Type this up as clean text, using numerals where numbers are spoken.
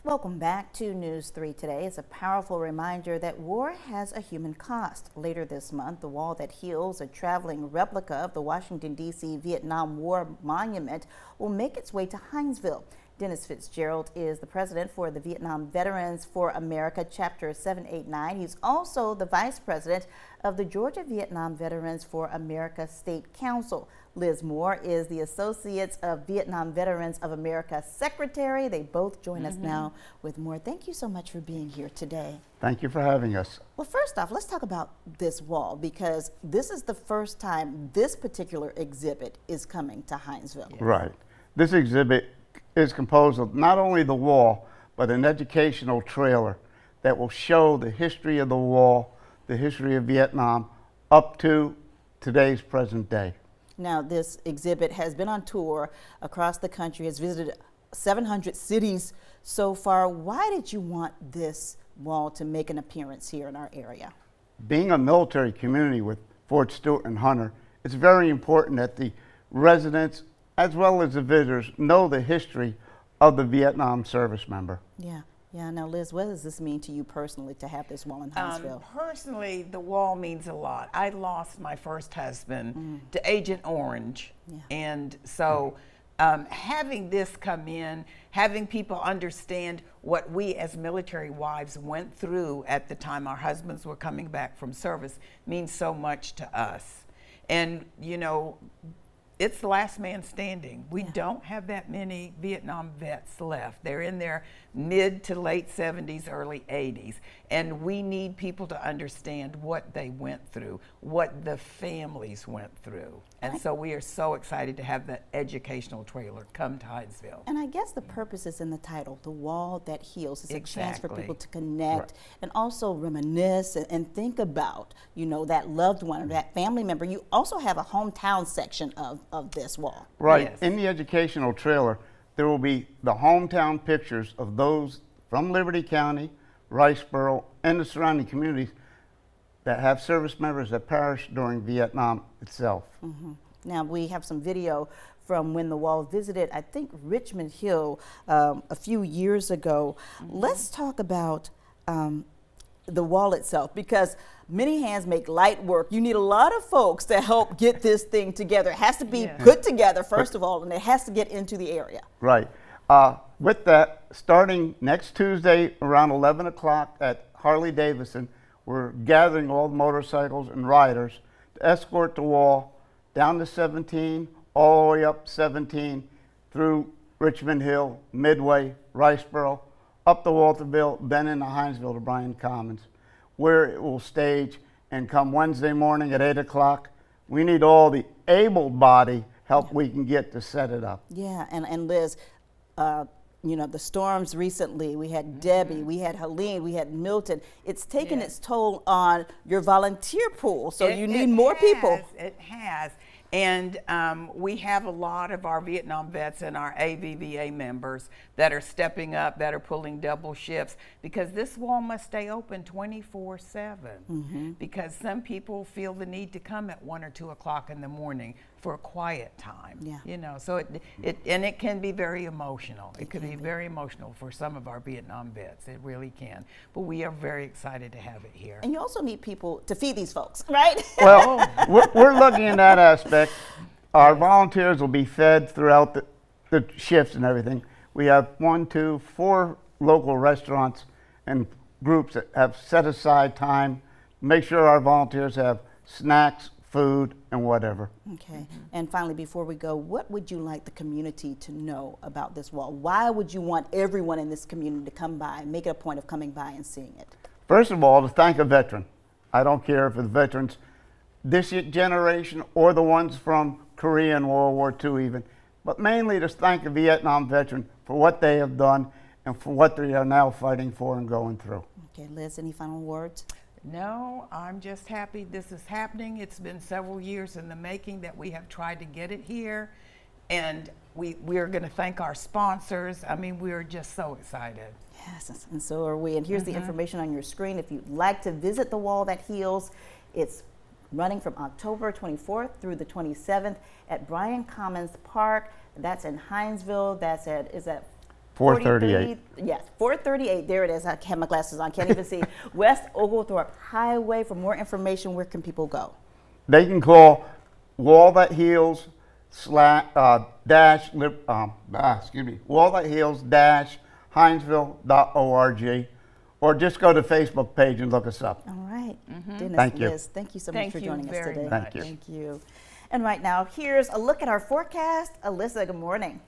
Welcome back to News 3 Today. It's a powerful reminder that war has a human cost. Later this month, the Wall That Heals, a traveling replica of the Washington, D.C. Vietnam War Monument, will make its way to Hinesville. Dennis Fitzgerald is the president for the Vietnam Veterans for America, Chapter 789. He's also the vice president of the Georgia Vietnam Veterans for America State Council. Liz Moore is the Associates of Vietnam Veterans of America Secretary. They both join us now with more. Thank you so much for being here today. Thank you for having us. Well, first off, let's talk about this wall, because this is the first time this particular exhibit is coming to Hinesville. Yes. Right. This exhibit is composed of not only the wall, but an educational trailer that will show the history of the wall, the history of Vietnam, up to today's present day. Now, this exhibit has been on tour across the country, has visited 700 cities so far. Why did you want this wall to make an appearance here in our area? Being a military community with Fort Stewart and Hunter, it's very important that the residents as well as the visitors know the history of the Vietnam service member. Yeah. Now, Liz, what does this mean to you personally to have this wall in Hinesville? Personally, the wall means a lot. I lost my first husband to Agent Orange. Yeah. And so having this come in, having people understand what we as military wives went through at the time our husbands were coming back from service means so much to us. And, you know, it's the last man standing. We don't have that many Vietnam vets left. They're in their mid to late 70s, early 80s. And we need people to understand what they went through, what the families went through. And so we are so excited to have the educational trailer come to Hinesville. And I guess the purpose is in the title, The Wall That Heals. It's a chance for people to connect and also reminisce and think about, you know, that loved one or that family member. You also have a hometown section of this wall. Right. Yes. In the educational trailer, there will be the hometown pictures of those from Liberty County, Riceboro, and the surrounding communities that have service members that perished during Vietnam itself. Now, we have some video from when the wall visited, I think, Richmond Hill a few years ago. Let's talk about the wall itself, because many hands make light work. You need a lot of folks to help get this thing together. It has to be put together, first of all, and it has to get into the area. Right. With that, starting next Tuesday around 11 o'clock at Harley-Davidson, we're gathering all the motorcycles and riders to escort the wall down to 17, all the way up 17, through Richmond Hill, Midway, Riceboro, up to Walterville, then into Hinesville to Bryan Commons, where it will stage. And come Wednesday morning at 8 o'clock, we need all the able-bodied help we can get to set it up. Yeah, and Liz, you know, the storms recently, we had Debbie, we had Helene, we had Milton. It's taken its toll on your volunteer pool, so you need more people. It has. And we have a lot of our Vietnam vets and our AVVA members that are stepping up, that are pulling double shifts, because this wall must stay open 24/7. Because some people feel the need to come at 1 or 2 o'clock in the morning for a quiet time. You know, so it can be very emotional. It could be very emotional for some of our Vietnam vets. It really can. But we are very excited to have it here. And you also need people to feed these folks, right? Well, we're looking at that aspect. Our volunteers will be fed throughout the shifts and everything. We have 1, 2, 4 local restaurants and groups that have set aside time to make sure our volunteers have snacks, food, and whatever. Okay. And finally, before we go, what would you like the community to know about this wall? Why would you want everyone in this community to come by, make it a point of coming by and seeing it? First of all, to thank a veteran. I don't care if it's veterans this generation or the ones from Korea and World War II even, but mainly to thank a Vietnam veteran for what they have done and for what they are now fighting for and going through. Okay, Liz, any final words? No, I'm just happy this is happening. It's been several years in the making that we have tried to get it here, and we're going to thank our sponsors. I mean, we're just so excited. Yes, and so are we. And here's the information on your screen. If you'd like to visit the Wall That Heals, it's running from October 24th through the 27th at Bryan Commons Park. That's in Hinesville. That's at, is that 438. Yes, 438. There it is. I have my glasses on. Can't even see. West Oglethorpe Highway. For more information, where can people go? They can call Wall That Heals Wall That Heals Hinesville.org, or just go to the Facebook page and look us up. All right. Dennis, Thank you. Liz, thank you so much for joining us today. Very Thank you. Thank you. And right now, here's a look at our forecast. Alyssa, good morning.